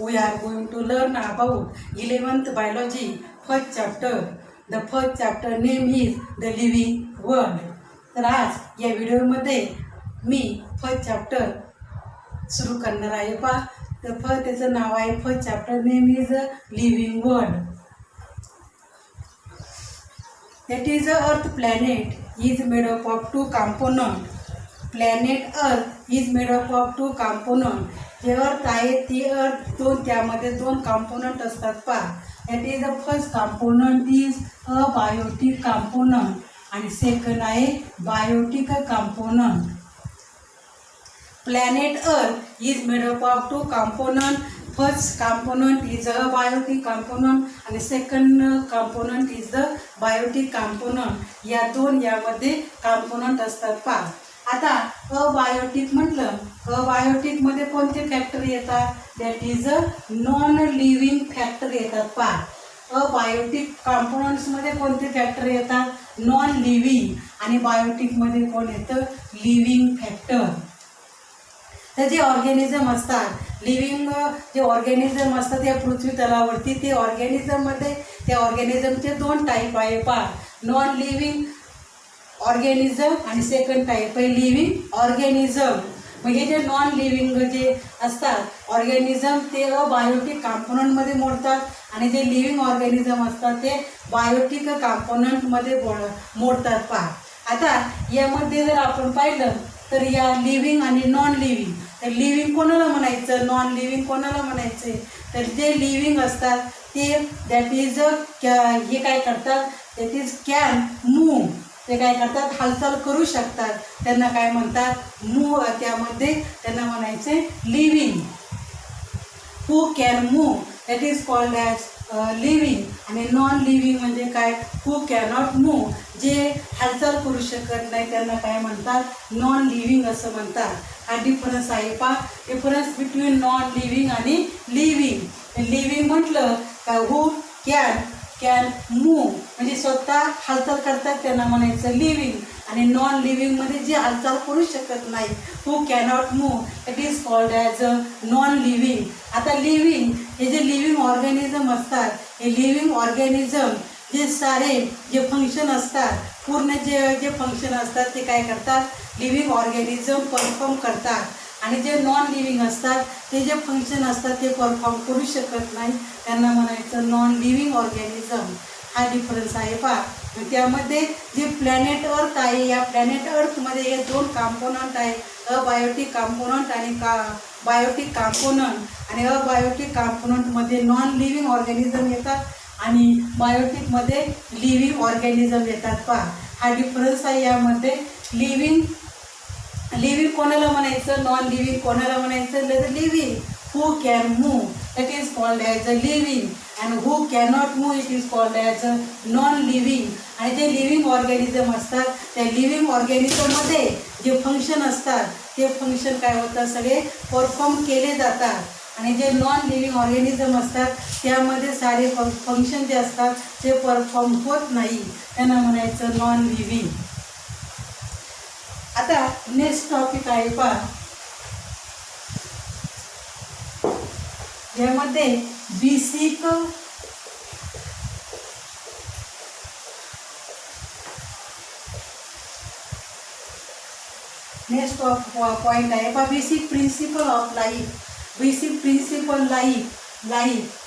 we are going to learn about 11th biology first chapter. The first chapter name is the living world. तर आज या व्हिडिओमध्ये मी first chapter सुरू करणार आहे पहा. तर त्याचं नाव आहे first chapter name is living world. That is the earth planet is made up of two components. Planet earth is made up of two components. जे अर्थ आहे ती अर्थ त्यामध्ये दोन कंपोनंट असतात पहा. That is the first component is a biotic component आणि सेकंड आहे Biotique component. Planet earth is made up of two components. First component is a biotic component and second component is the biotic component. या दोन यामध्ये component असतात पहा. आता abiotic म्हटलं, abiotic मध्ये कोणते फॅक्टर येतात? That is a non living factor येतात पहा. अबायोटिक कंपोनंट्स मध्ये कोणते फॅक्टर येतात? Non living. आणि बायोटिक मध्ये कोण येतं? Living factor. तर जे ऑर्गॅनिझम असतात, लिव्हिंग जे ऑर्गॅनिझम असतात या पृथ्वी तलावरती, ते ऑर्गॅनिझममध्ये त्या ऑर्गॅनिझमचे दोन टाईप आहे पहा. नॉन लिव्हिंग ऑर्गॅनिझम आणि सेकंड टाईप आहे लिव्हिंग ऑर्गॅनिझम. मग हे जे नॉन लिव्हिंग जे असतात ऑर्गॅनिझम ते बायोटिक कंपोनंटमध्ये मोडतात आणि जे लिव्हिंग ऑर्गॅनिझम असतात ते बायोटिक कंपोनंटमध्ये मोडतात पहा. आता यामध्ये जर आपण पाहिलं तर या लिव्हिंग आणि नॉन लिव्हिंग, तर लिव्हिंग कोणाला म्हणायचं, नॉन लिव्हिंग कोणाला म्हणायचं? तर जे लिव्हिंग असतात ते दॅट इज हे काय करतात? That is can move. ते काय करतात? हालचाल करू शकतात. त्यांना काय म्हणतात? मूव. त्यामध्ये त्यांना म्हणायचे living. Who can move that is called as living. आणि नॉन लिव्हिंग म्हणजे काय? हू कॅनॉट मूव. जे हालचाल करू शकत नाही त्यांना काय म्हणतात? नॉन लिव्हिंग असं म्हणतात. हा डिफरन्स आहे पहा. डिफरन्स बिटवीन नॉन लिव्हिंग आणि लिव्हिंग. लिव्हिंग म्हटलं का हू कॅन मूव म्हणजे स्वतः हालचाल करतात त्यांना म्हणायचं लिव्हिंग. आणि नॉन लिव्हिंगमध्ये जे हालचाल करू शकत नाही, who cannot move, it is called as a non living. आता लिव्हिंग हे जे लिव्हिंग ऑर्गॅनिझम असतात, हे लिव्हिंग ऑर्गॅनिझम जे सारे जे फंक्शन असतात, पूर्ण जे फंक्शन असतात ते काय करतात? लिव्हिंग ऑर्गॅनिझम परफॉर्म करतात. आणि जे नॉन लिव्हिंग असतात ते जे फंक्शन असतात ते परफॉर्म करू शकत नाही, त्यांना म्हणायचं नॉन लिव्हिंग ऑर्गॅनिझम. हा डिफरन्स आहे पहा. त्यामध्ये जे प्लॅनेट अर्थ आहे, या प्लॅनेट अर्थमध्ये हे दोन कंपोनंट आहे, अबायोटिक कंपोनंट आणि बायोटिक कंपोनंट. आणि अबायोटिक कंपोनंटमध्ये नॉन लिव्हिंग ऑर्गॅनिझम येतात आणि बायोटिकमध्ये लिव्हिंग ऑर्गॅनिझम येतात पहा. हा डिफरन्स आहे यामध्ये. लिव्हिंग कोणाला म्हणायचं? नॉन लिव्हिंग कोणाला म्हणायचं? Living. Who can move that is called as a living and who cannot move it is called as a non living. आणि जे लिव्हिंग ऑर्गॅनिझम असतात त्या लिव्हिंग ऑर्गॅनिझममध्ये जे फंक्शन असतात ते फंक्शन काय होतात? सगळे परफॉर्म केले जातात. आणि जे नॉन लिव्हिंग ऑर्गॅनिझम असतात त्यामध्ये सारे फंक्शन जे असतात ते परफॉर्म होत नाही, त्यांना म्हणायचं नॉन लिव्हिंग. आता नेक्स्ट टॉपिक आहे पहा. यामध्ये बेसिक नेक्स्ट पॉइंट आहे पहा. Basic principle of life. Basic principle life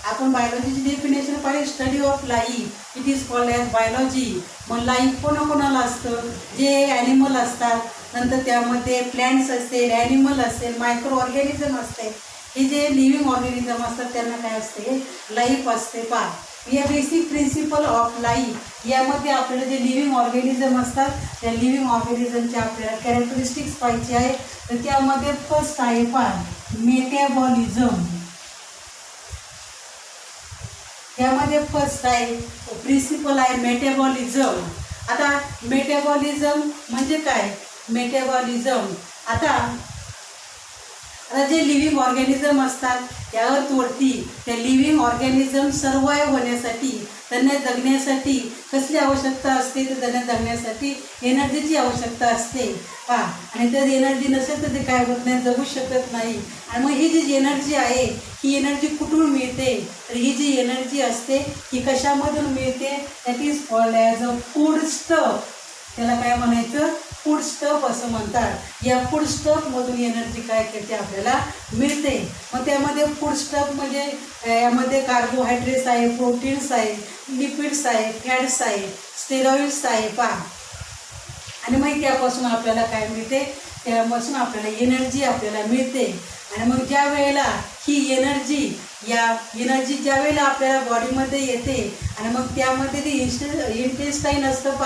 आपण बायोलॉजीची डेफिनेशन पाहिजे. Study of life it is called as biology. मग लाईफ कोणाकोणाला असतं? जे ॲनिमल असतात, नंतर त्यामध्ये प्लॅन्ट्स असेल, ॲनिमल असेल, मायक्रो ऑर्गॅनिझम असते. हे जे लिव्हिंग ऑर्गॅनिझम असतात त्यांना काय असते? लाईफ असते पहा. या बेसिक प्रिन्सिपल ऑफ लाईफ यामध्ये आपल्याला जे लिव्हिंग ऑर्गॅनिझम असतात त्या लिव्हिंग ऑर्गॅनिझमचे आपल्याला कॅरेक्टरिस्टिक्स पाहिजे आहे. तर त्यामध्ये फर्स्ट आहे पहा मेटाबॉलिझम. यामध्ये फर्स्ट आहे प्रिन्सिपल आहे मेटाबॉलिझम. आता मेटाबॉलिझम म्हणजे काय? मेटाबॉलिझम आता जे लिव्हिंग ऑर्गॅनिझम असतात त्या अर्थवरती त्या लिव्हिंग ऑर्गॅनिझम सर्वाइव्ह होण्यासाठी त्यांना जगण्यासाठी कसली आवश्यकता असते, तर त्यांना जगण्यासाठी एनर्जीची आवश्यकता असते आणि जर एनर्जी नसेल तर ते काय होत नाही, जगू शकत नाही. आणि मग ही जी एनर्जी आहे ही एनर्जी कुठून मिळते, तर ही जी एनर्जी असते ही कशामधून मिळते, that is called as a food stuff. त्याला काय म्हणायचं, फूड स्टफ असं म्हणतात. या फूड स्टफमधून एनर्जी काय करते आपल्याला मिळते. मग त्यामध्ये फूड स्टफ म्हणजे यामध्ये कार्बोहायड्रेट्स आहे, प्रोटीन्स आहे, लिपिड्स आहे, फॅट्स आहे, स्टेरॉइड्स आहे आणि मग त्यापासून आपल्याला काय मिळते, त्यापासून आपल्याला एनर्जी आपल्याला मिळते. आणि मग ज्या वेळेला ही एनर्जी ज्या वेळेला आपल्याला बॉडीमध्ये येते आणि मग त्यामध्ये ती इंटेस्टाईन असतं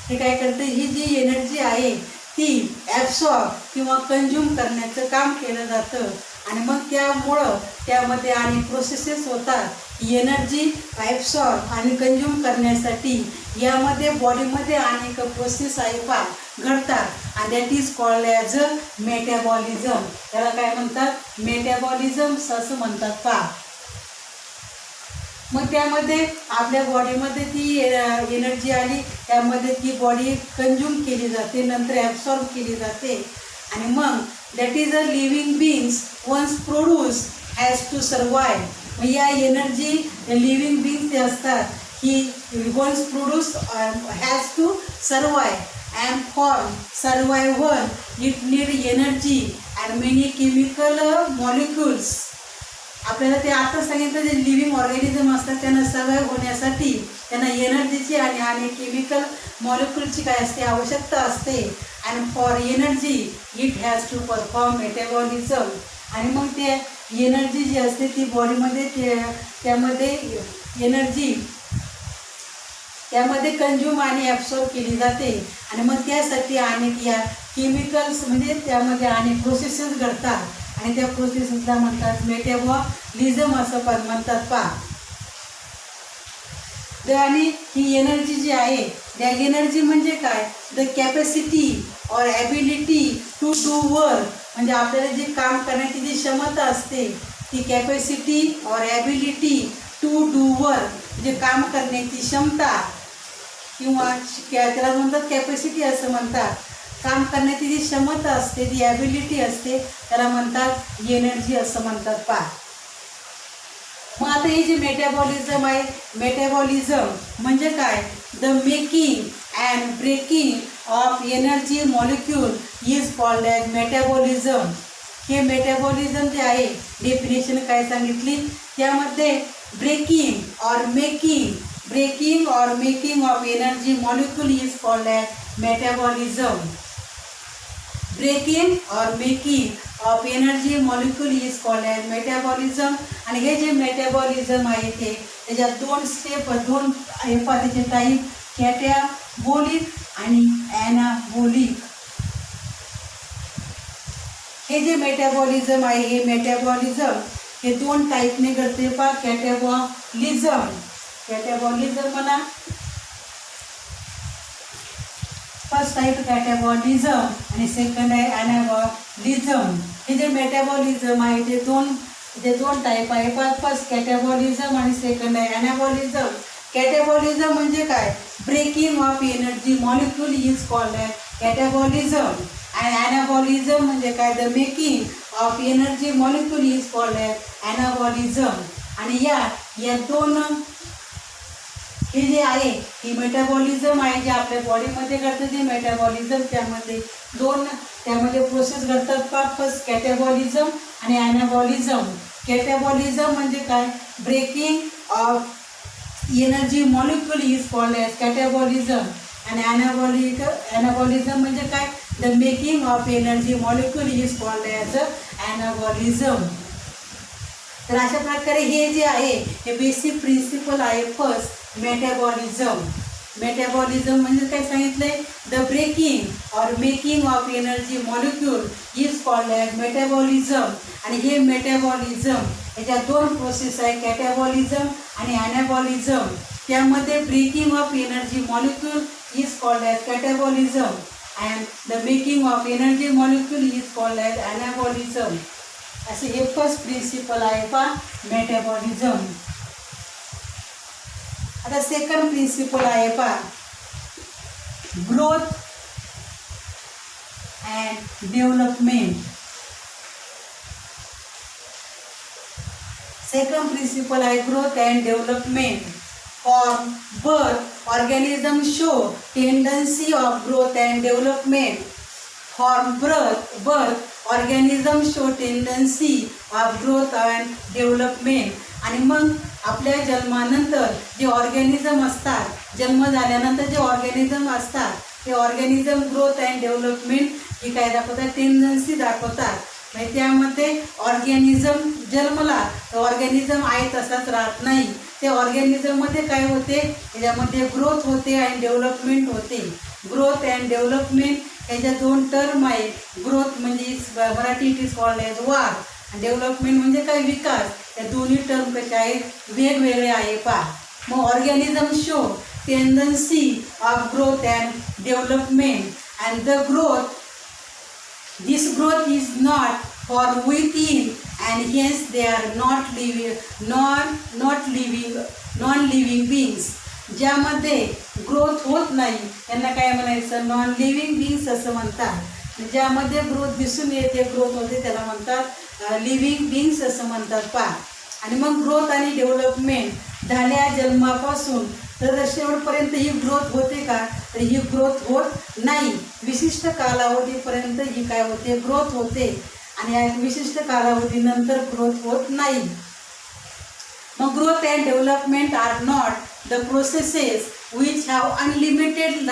हे काय करते, ही जी एनर्जी आहे ती ॲब्सॉर्ब किंवा कंझ्युम करण्याचं काम केलं जातं. आणि मग त्यामुळं त्यामध्ये आणि प्रोसेसेस होतात. ही एनर्जी ॲब्सॉर्ब आणि कंझ्युम करण्यासाठी यामध्ये बॉडीमध्ये अनेक प्रोसेस आहे घडतात आणि that is called as a metabolism. त्याला काय म्हणतात, मेटाबॉलिझम असं म्हणतात मग त्यामध्ये आपल्या बॉडीमध्ये ती एनर्जी आली, त्यामध्ये ती बॉडी कंझ्युम केली जाते, नंतर ॲब्सॉर्ब केली जाते. आणि मग that is a living beings once produce has to survive. मग या एनर्जी लिव्हिंग बीइंग्स जे असतात ही once produce has to survive and for survival it need energy and many chemical molecules. आपल्याला ते आता सांगितलं, जे लिव्हिंग ऑर्गॅनिझम असतात त्यांना सर्वाईव्ह होण्यासाठी त्यांना एनर्जीची आणि केमिकल मॉलिक्युलची काय असते, आवश्यकता असते. आणि for energy it has to perform metabolism. आणि मग ते एनर्जी जी असते ती बॉडीमध्ये त्यामध्ये एनर्जी कंझ्युम आणि ॲब्सॉर्ब केली जाते. आणि मग त्यासाठी अनेक या केमिकल्स म्हणजे त्यामध्ये अनेक प्रोसेसेस घडतात आणि त्या प्रोसेसला म्हणतात मेटाबॉलिझम असं पण म्हणतात आणि ही एनर्जी जी आहे त्या एनर्जी म्हणजे काय, the capacity or ability to do work. म्हणजे आपल्याला जे काम करण्याची जी क्षमता असते ती capacity or ability to do work, जे काम करण्याची क्षमता किंवा त्याला म्हणतात कॅपॅसिटी असं म्हणतात. काम करण्याची जी क्षमता असते, जी ॲबिलिटी असते त्याला म्हणतात एनर्जी असं म्हणतात मग आता हे जे मेटाबॉलिझम आहे, मेटाबॉलिझम म्हणजे काय, the making and breaking of energy molecule is called as metabolism. हे मेटाबॉलिझम जे आहे डेफिनेशन काय सांगितली, त्यामध्ये breaking or making of energy molecule is called as metabolism. Breaking or making of energy molecule is called as metabolism. आणि हे जे metabolism आहे त्याच्यात दोन स्टेप, दोन त्याचे टाईप, कॅटॅबोलिक आणि ॲनाबोलिक. हे जे मेटाबॉलिझम आहे हे दोन टाईपने घडते कॅटॅबॉलिझम म्हणा. फर्स्ट टाईप कॅटॅबॉलिझम आणि सेकंड आहे ॲनाबॉलिझम. हे जे मेटाबॉलिझम आहे ते दोन टाईप आहे. फर्स्ट कॅटॅबॉलिझम आणि सेकंड आहे ॲनाबॉलिझम. कॅटॅबॉलिझम म्हणजे काय, breaking of energy molecule is called as catabolism. आणि ॲनाबॉलिझम म्हणजे काय, the making of energy molecule is called as anabolism. आणि या दोन हे जे आहे ही मेटाबॉलिझम आहे जे आपल्या बॉडीमध्ये घडतं ते मेटाबॉलिझम. त्यामध्ये प्रोसेस घडतात फर्स्ट कॅटॅबॉलिझम आणि ॲनाबॉलिझम. कॅटॅबॉलिझम म्हणजे काय, breaking of energy molecule is called as catabolism. आणि ॲनाबॉलिझम म्हणजे काय, the making of energy molecule is called as anabolism. तर अशा प्रकारे हे जे आहे हे बेसिक प्रिन्सिपल आहे फर्स्ट मेटाबॉलिझम. मेटाबॉलिझम म्हणजे काय सांगितलंय, the breaking or making of energy molecule is called as metabolism. आणि हे मेटाबॉलिझम याच्यात दोन प्रोसेस आहे, कॅटॅबॉलिझम आणि ॲनाबॉलिझम. त्यामध्ये breaking of energy molecule is called as catabolism and the making of energy molecule is called as anabolism. असे हे first principle आहे मेटाबॉलिझम. आता सेकंड प्रिन्सिपल आहे पहा, growth and development. Second principle आहे growth and development. From birth, organisms show tendency of growth and development. From birth, organisms show tendency of growth and development. आणि मग आपल्या जन्मानंतर जे ऑर्गॅनिझम असतात, जन्म झाल्यानंतर जे ऑर्गॅनिझम असतात ते ऑर्गॅनिझम ग्रोथ अँड डेव्हलपमेंट ही काय दाखवतात, टेंडन्सी दाखवतात. म्हणजे त्यामध्ये ऑर्गॅनिझम जन्मला तर ऑर्गॅनिझम आहे तसाच राहत नाही. त्या ऑर्गॅनिझममध्ये काय होते, त्याच्यामध्ये ग्रोथ होते आणि डेव्हलपमेंट होते. ग्रोथ अँड डेव्हलपमेंट ह्याच्या दोन टर्म आहे. ग्रोथ म्हणजे Marathi it is called as वाढ आणि डेव्हलपमेंट म्हणजे काय, विकास. त्या दोन्ही टर्म कशा आहेत, वेगवेगळे आहे पहा. मग organism show tendency of growth and development and the growth, this growth is not for within and hence they are non-living beings. ज्यामध्ये ग्रोथ होत नाही त्यांना काय म्हणायचं, नॉन लिव्हिंग बीइंग्स असं म्हणतात. ज्यामध्ये ग्रोथ दिसून येते, ग्रोथ होते, त्याला म्हणतात लिव्हिंग बीइंग्स असं म्हणतात पहा. आणि मग ग्रोथ आणि डेव्हलपमेंट झाल्या जन्मापासून तर शेवटपर्यंत ही ग्रोथ होते का, तर ही ग्रोथ होत नाही. विशिष्ट कालावधीपर्यंत ही काय होते, ग्रोथ होते आणि या विशिष्ट कालावधीनंतर ग्रोथ होत नाही. मग growth and development are not the processes which have unlimited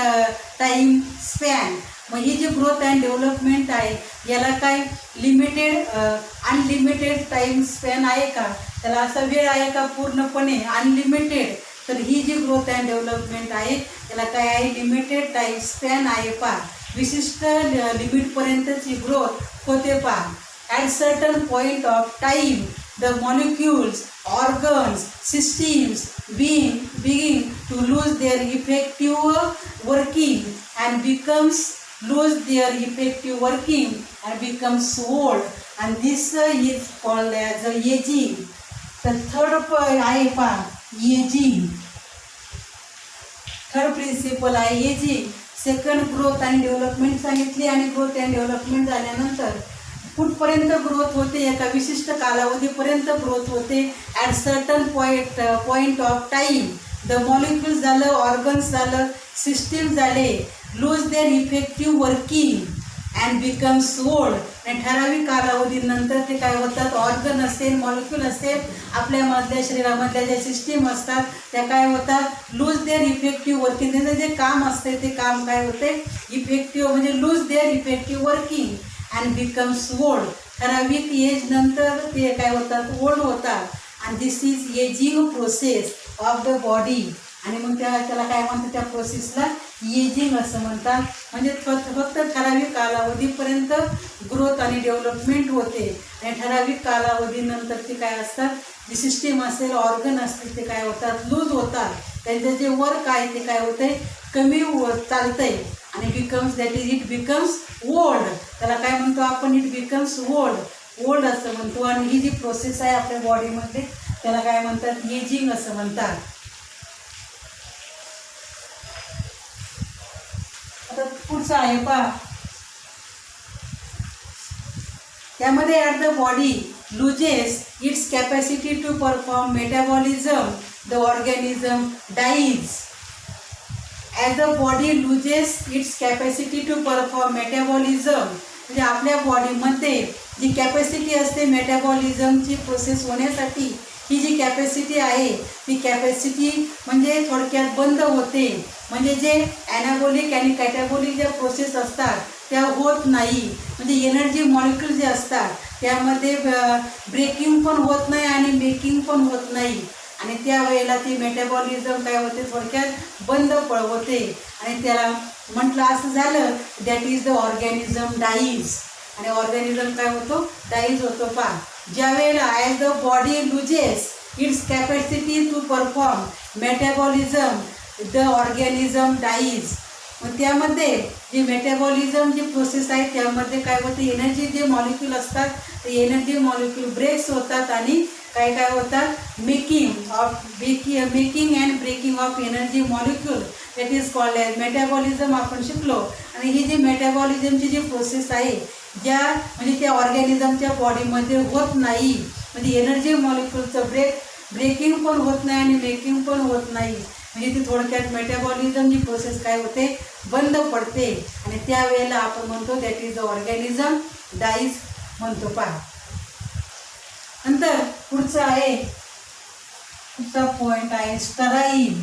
time span. मग ही जी ग्रोथ अँड डेव्हलपमेंट आहे याला काय लिमिटेड अनलिमिटेड टाईम स्पॅन आहे का, त्याला असा वेळ आहे का पूर्णपणे अनलिमिटेड. तर ही जी ग्रोथ अँड डेव्हलपमेंट आहे त्याला काय आहे, लिमिटेड टाईम स्पॅन आहे पहा. विशिष्ट लिमिटपर्यंतची ग्रोथ होते पहा. At certain point of time the molecules, organs, systems begin to lose their effective working and lose their effective working and becomes old, and this is called as aging. The third आहे पहा, ageing. Third principal आहे ageing. Second growth आणि development सांगितली आणि growth and development झाल्यानंतर कुठपर्यंत growth होते, एका विशिष्ट कालावधीपर्यंत ग्रोथ होते. At certain point of time the molecules झालं, ऑर्गन्स झालं, सिस्टीम झाले, lose their effective working and becomes old. आणि ठराविक कालावधीनंतर ते काय होतात, ऑर्गन असेल, मॉलिक्यूल असेल, आपल्यामधल्या शरीरामधल्या ज्या सिस्टीम असतात त्या काय होतात, लूज देअर इफेक्टिव्ह वर्किंग. त्याचं जे काम असते ते काम काय होते, इफेक्टिव्ह म्हणजे lose their effective working and becomes old. ठराविक एज नंतर ते काय होतात, ओल्ड होतात. आणि this is ageing process of the body. आणि मग त्याला काय म्हणतात, त्या प्रोसेसला एजिंग असं म्हणतात. म्हणजे फक्त ठराविक कालावधीपर्यंत ग्रोथ आणि डेव्हलपमेंट होते आणि ठराविक कालावधीनंतर ते काय असतात, जी सिस्टीम असेल, ऑर्गन असतील ते काय होतात, लूज होतात. त्यांचं जे वर्क आहे ते काय होतंय, कमी चालतंय. आणि इट बिकम्स ओल्ड. त्याला काय म्हणतो आपण, इट बिकम्स ओल्ड असं म्हणतो. आणि ही जी प्रोसेस आहे आपल्या बॉडीमध्ये त्याला काय म्हणतात, एजिंग असं म्हणतात. आता पुढचं आहे पहा, त्यामध्ये at the body loses its capacity to perform metabolism the organism dies. As the body loses its capacity to perform metabolism, म्हणजे आपल्या बॉडीमध्ये जी कॅपॅसिटी असते मेटाबॉलिझमची प्रोसेस होण्यासाठी, ही जी कॅपॅसिटी आहे ती कॅपॅसिटी म्हणजे थोडक्यात बंद होते. म्हणजे जे ॲनाबॉलिक आणि कॅटाबॉलिक ज्या प्रोसेस असतात त्या होत नाही. म्हणजे एनर्जी मॉलिक्यूल जे असतात त्यामध्ये ब्रेकिंग पण होत नाही आणि मेकिंग पण होत नाही. आणि त्यावेळेला ती मेटाबॉलिझम काय होते, थोडक्यात बंद होते. आणि त्याला म्हटलं असं झालं, that is the organism dies. आणि ऑर्गॅनिझम काय होतो, डाईज होतो पहा. ज्या वेळेला as the body loses its capacity to perform metabolism the organism dies. मग त्यामध्ये जे मेटाबॉलिझम जी प्रोसेस आहे त्यामध्ये काय होतं, एनर्जी जे मॉलिक्यूल असतात ते एनर्जी मॉलिक्यूल ब्रेक्स होतात आणि काय काय होतात, making and breaking of energy molecule, that is called as metabolism आपण शिकलो. आणि ही जी मेटाबॉलिझमची जी प्रोसेस आहे, ज्या म्हणजे त्या ऑर्गॅनिझमच्या बॉडीमध्ये होत नाही, म्हणजे एनर्जी मॉलिक्यूलचं ब्रेकिंग पण होत नाही आणि मेकिंग पण होत नाही, म्हणजे ती थोडक्यात मेटाबॉलिझमची प्रोसेस काय होते, बंद पडते. आणि त्यावेळेला आपण म्हणतो that is the organism dies म्हणतो. पहा नंतर पुढचं आहे, पुढचा पॉईंट आहे स्टराईल.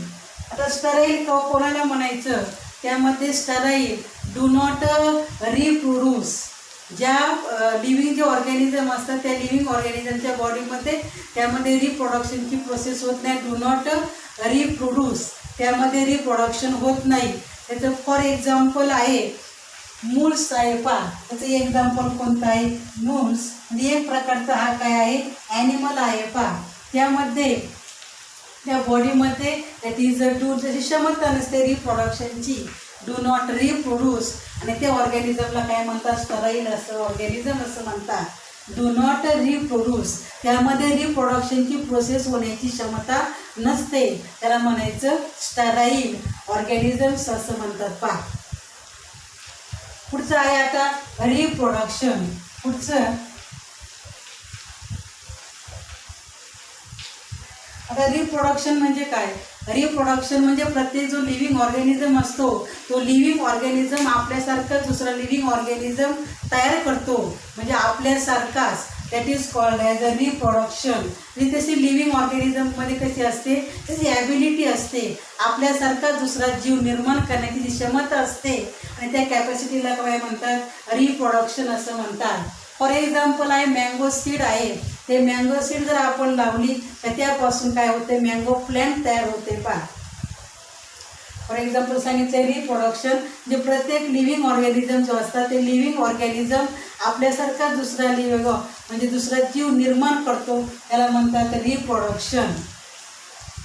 आता स्टराईल कोणाला म्हणायचं, त्यामध्ये स्टराईल डू नॉट रिप्रोड्यूस. ज्या लिव्हिंग जे ऑर्गॅनिझम असतात त्या लिव्हिंग ऑर्गॅनिझमच्या बॉडीमध्ये त्यामध्ये रिप्रोडक्शनची प्रोसेस होत नाही, डू नॉट रिप्रोड्यूस, त्यामध्ये रिप्रोडक्शन होत नाही. त्याचं फॉर एक्झाम्पल आहे मूल्स आहे. पहा त्याचं एक्झाम्पल कोणतं आहे, मूल्स म्हणजे एक प्रकारचा हा काय आहे, ॲनिमल आहे. पहा त्यामध्ये त्या बॉडीमध्ये दॅट इज डू जशी क्षमता नसते रिप्रोडक्शनची, डू नॉट रिप्रोड्यूस, आणि त्या ऑर्गॅनिझमला काय म्हणतात, स्टराईल असं ऑर्गॅनिझम असं म्हणतात. डू नॉट रिप्रोड्यूस, त्यामध्ये रिप्रोडक्शनची प्रोसेस होण्याची क्षमता नसते, त्याला म्हणायचं स्टराईल ऑर्गॅनिझम्स असं म्हणतात. पहा पुढचं आहे आता रिप्रोडक्शन. पुढचं आता रिप्रोडक्शन म्हणजे काय, रिप्रोडक्शन म्हणजे प्रत्येक जो लिव्हिंग ऑर्गॅनिझम असतो तो लिव्हिंग ऑर्गॅनिझम आपल्यासारखं दुसरा लिव्हिंग ऑर्गॅनिझम तयार करतो, म्हणजे आपल्यासारखाच, that is called as a reproduction. म्हणजे तशी लिव्हिंग ऑर्गॅनिझममध्ये कशी असते, त्याची ॲबिलिटी असते, आपल्यासारखा दुसरा जीव निर्माण करण्याची जी क्षमता असते, आणि त्या कॅपॅसिटीला काय म्हणतात, रिप्रोडक्शन असं म्हणतात. फॉर एक्झाम्पल आहे मँगो सीड आहे, ते मँगो सीड जर आपण लावली तर त्यापासून काय होते, मँगो प्लॅन्ट तयार होते. पहा फॉर एक्झाम्पल सांगितलं रिप्रोडक्शन, जे प्रत्येक लिव्हिंग ऑर्गॅनिझम जो असतात ते लिव्हिंग ऑर्गॅनिझम आपल्यासारखा दुसरा म्हणजे दुसरा जीव निर्माण करतो, त्याला म्हणतात reproduction.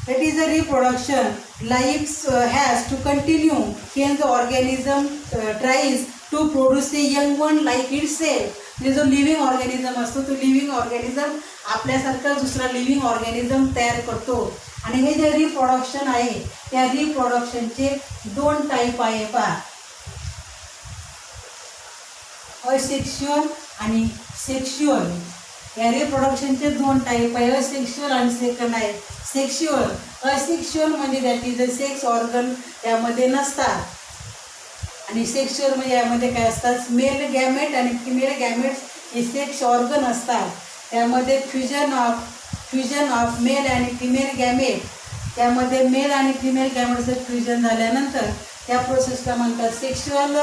That is a reproduction. Life has to continue when the organism tries to produce a young one like itself. म्हणजे जो लिव्हिंग ऑर्गॅनिझम असतो तो लिव्हिंग ऑर्गॅनिझम आपल्यासारखा दुसरा लिव्हिंग ऑर्गॅनिझम तयार करतो. आणि हे जे रिप्रोडक्शन आहे त्या रिप्रोडक्शनचे दोन टाईप आहे. पहा असेक्शुअल आणि सेक्शुअल. या रिप्रोडक्शनचे दोन टाईप आहे, असेक्शुअल आणि सेकंड आहे सेक्शुअल. असेक्शुअल म्हणजे that is a sex organ त्यामध्ये नसतात, आणि सेक्शुअल म्हणजे यामध्ये काय असतात, मेल गॅमेट आणि फिमेल गॅमेट्स हे सेक्स ऑर्गन असतात. त्यामध्ये फ्युजन ऑफ मेल आणि फिमेल गॅमेट, त्यामध्ये मेल आणि फिमेल गॅमेटचं फ्युजन झाल्यानंतर त्या प्रोसेसला म्हणतात सेक्शुअल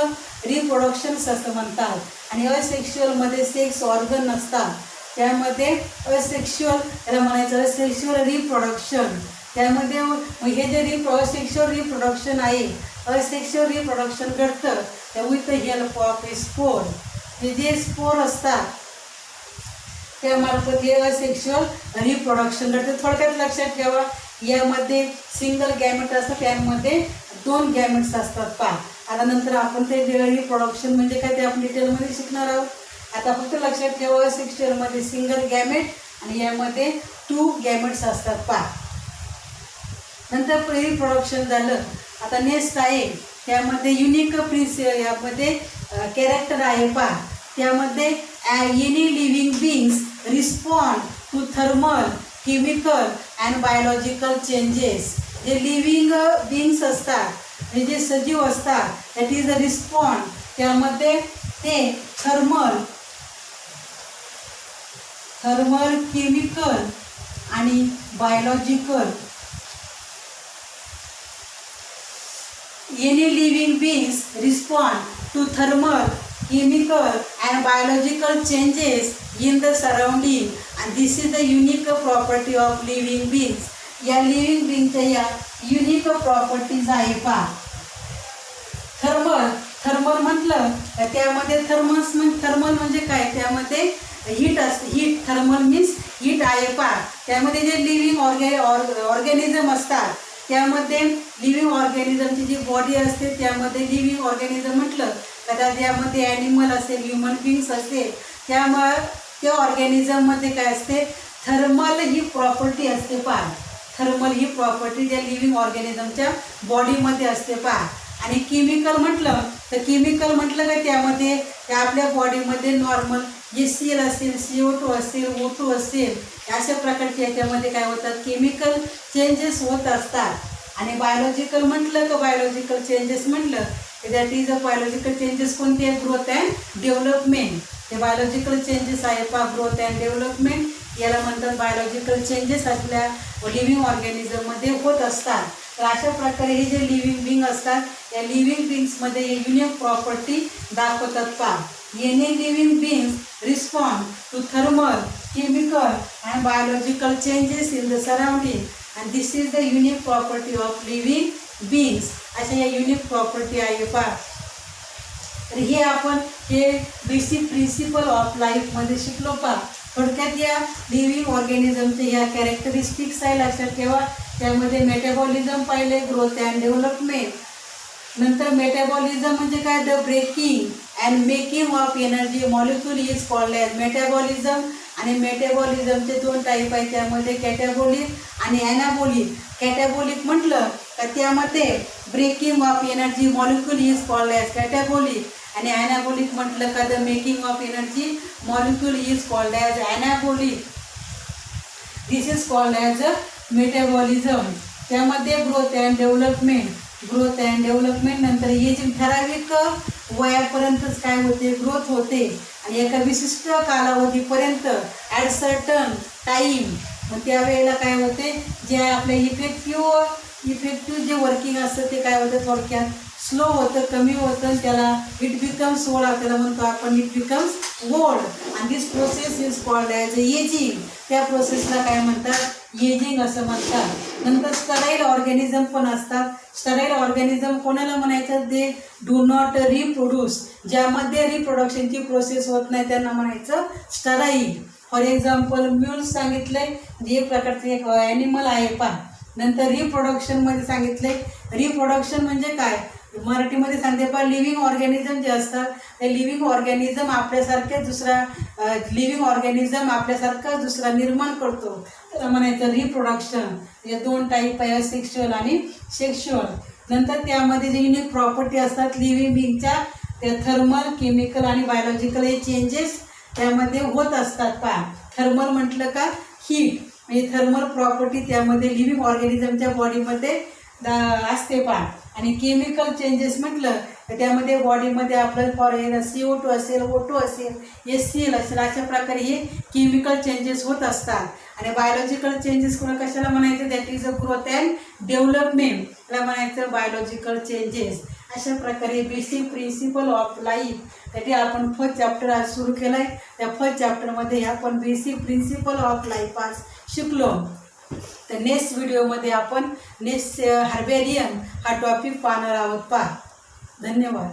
रिप्रोडक्शन्स असं म्हणतात. आणि असेक्शुअलमध्ये सेक्स ऑर्गन नसतात, त्यामध्ये असेक्शुअल त्याला म्हणायचं असेक्शुअल रिप्रोडक्शन. त्यामध्ये हे जे असेक्शुअल रिप्रोडक्शन आहे, असेक्शुअल रिप्रोडक्शन घडतं with the help of A spore. हे जे स्पोर असतात त्यामार्फत हे असेक्शुअल रिप्रोडक्शन घडतं. थोडक्यात लक्षात ठेवा, यामध्ये सिंगल गॅमेट असतात, त्यामध्ये दोन गॅमेट्स असतात. पहा आता नंतर आपण ते रिप्रोडक्शन म्हणजे काय ते आपण डिटेलमध्ये शिकणार आहोत. आता फक्त लक्षात ठेवा, सेक्शुअलमध्ये सिंगल गॅमेट आणि यामध्ये 2 गॅमेट्स असतात. पहा नंतर रिप्रोडक्शन झालं. आता नेक्स्ट आहे त्यामध्ये युनिक यामध्ये कॅरेक्टर आहे. पहा त्यामध्ये any living beings respond to thermal, chemical and biological changes. जे लिव्हिंग बीइंग्स असतात, हे जे सजीव असतात, दॅट इज अ रिस्पॉन्ड. त्यामध्ये ते थर्मल, केमिकल आणि biological, any living beings respond to thermal, chemical and biological changes in the surrounding, and this is the unique property of living beings. या living बीइंगच्या या युनिक प्रॉपर्टीज आहे. पहा thermal म्हटलं तर त्यामध्ये थर्मल म्हणजे काय, त्यामध्ये हीट असते. हीट थर्मल मीन्स हीट आहे. पहा त्यामध्ये जे लिव्हिंग ऑर्गॅनिझम असतात त्यामध्ये लिव्हिंग ऑर्गॅनिझमची जी बॉडी असते त्यामध्ये लिव्हिंग ऑर्गॅनिझम म्हटलं तर त्यामध्ये ॲनिमल असेल, ह्युमन बीइंग्स असेल, त्यामुळे त्या ऑर्गॅनिझममध्ये काय असते थर्मल ही प्रॉपर्टी असते पहा. थर्मल ही प्रॉपर्टी त्या लिव्हिंग ऑर्गॅनिझमच्या बॉडीमध्ये असते पहा. आणि केमिकल म्हटलं तर केमिकल म्हटलं का त्यामध्ये त्या आपल्या बॉडीमध्ये नॉर्मल जे Cl असेल, CO2 असेल, O2 असेल, अशा प्रकारचे याच्यामध्ये काय होतात केमिकल चेंजेस होत असतात. आणि बायोलॉजिकल म्हटलं तर बायोलॉजिकल चेंजेस म्हटलं that is a biological changes कोणते आहे? Growth and development. ते बायोलॉजिकल चेंजेस आहे पहा, ग्रोथ अँड डेव्हलपमेंट याला म्हणतात बायोलॉजिकल चेंजेस आपल्या लिव्हिंग ऑर्गॅनिझममध्ये होत असतात. तर अशा प्रकारे हे जे लिव्हिंग बिंग असतात या लिव्हिंग बिंग्समध्ये युनिक प्रॉपर्टी दाखवतात पहा. Any living beings respond to thermal, chemical and biological changes in the surrounding and this is the unique property of living beings. अशा या युनिक प्रॉपर्टी आहे पहा. तर हे आपण हे बेसिक प्रिन्सिपल ऑफ लाईफमध्ये शिकलो पहा. थोडक्यात या लिव्हिंग ऑर्गॅनिझमचे ह्या कॅरेक्टरिस्टिक्स आहे लक्षात ठेवा. त्यामध्ये मेटाबॉलिझम पाहिले, ग्रोथ अँड डेव्हलपमेंट. नंतर मेटाबॉलिझम म्हणजे काय? The breaking and making of energy molecule is called as metabolism. आणि मेटाबॉलिझमचे 2 टाईप आहेत त्यामध्ये कॅटॅबॉलिक आणि ॲनाबॉलिक. कॅटॅबॉलिक म्हटलं का त्यामध्ये breaking of energy molecule is called as catabolic. आणि ॲनाबॉलिक म्हटलं का the making of energy molecule is called as anabolic. This is called as a metabolism. त्यामध्ये growth and development, growth and development नंतर हे जे ठराविक वयापर्यंतच काय होते? ग्रोथ होते. आणि एका विशिष्ट कालावधीपर्यंत ॲट सर्टन टाईम मग त्यावेळेला काय होते? जे आपले इफेक्टिव्ह जे वर्किंग असतं ते काय होतं? थोडक्यात स्लो होतं, कमी होतं. त्याला इट बिकम्स ओल्ड त्याला म्हणतो आपण इट बिकम्स ओल्ड. आणि this process is called as ageing. त्या प्रोसेसला काय म्हणतात? एजिंग असं म्हणतात. नंतर स्टराईल ऑर्गॅनिझम पण असतात. स्टराईल ऑर्गॅनिझम कोणाला म्हणायचं? They do not reproduce. ज्यामध्ये रिप्रोडक्शनची प्रोसेस होत नाही त्यांना म्हणायचं स्टराईल. फॉर एक्झाम्पल म्यूल्स सांगितले जे एक प्रकारचे एक ॲनिमल आहे पहा. नंतर रिप्रोडक्शनमध्ये सांगितले रिप्रोडक्शन म्हणजे काय? मराठीमध्ये सांगते पहा लिव्हिंग ऑर्गॅनिझम जे असतात ते लिव्हिंग ऑर्गॅनिझम आपल्यासारखे दुसरा लिव्हिंग ऑर्गॅनिझम आपल्यासारखा दुसरा निर्माण करतो त्याला म्हणायचं रिप्रोडक्शन. हे 2 टाईप आहे, सेक्शुअल आणि सेक्शुअल. नंतर त्यामध्ये जे युनिक प्रॉपर्टी असतात लिव्हिंग बिंगच्या त्या थर्मल, केमिकल आणि बायोलॉजिकल हे चेंजेस त्यामध्ये होत असतात पहा. थर्मल म्हटलं का हीट म्हणजे थर्मल प्रॉपर्टी त्यामध्ये लिव्हिंग ऑर्गॅनिझमच्या बॉडीमध्ये असते पहा. आणि केमिकल चेंजेस म्हटलं तर त्यामध्ये बॉडीमध्ये आपलं CO2 असेल, O2 असेल, HCl असेल, अशा प्रकारे हे केमिकल चेंजेस होत असतात. आणि बायोलॉजिकल चेंजेस कशाला म्हणायचं? That is a growth and development याला म्हणायचं बायोलॉजिकल चेंजेस. अशा प्रकारे बेसिक प्रिन्सिपल ऑफ लाईफ त्यासाठी आपण फर्स्ट चॅप्टर आज सुरू केलं आहे. त्या फर्स्ट चॅप्टरमध्ये आपण बेसिक प्रिन्सिपल ऑफ लाईफ आज शिकलो. तर नेक्स्ट व्हिडिओमध्ये आपण नेक्स्ट हर्बेरियम हा टॉपिक पाहणार आहोत पहा. धन्यवाद.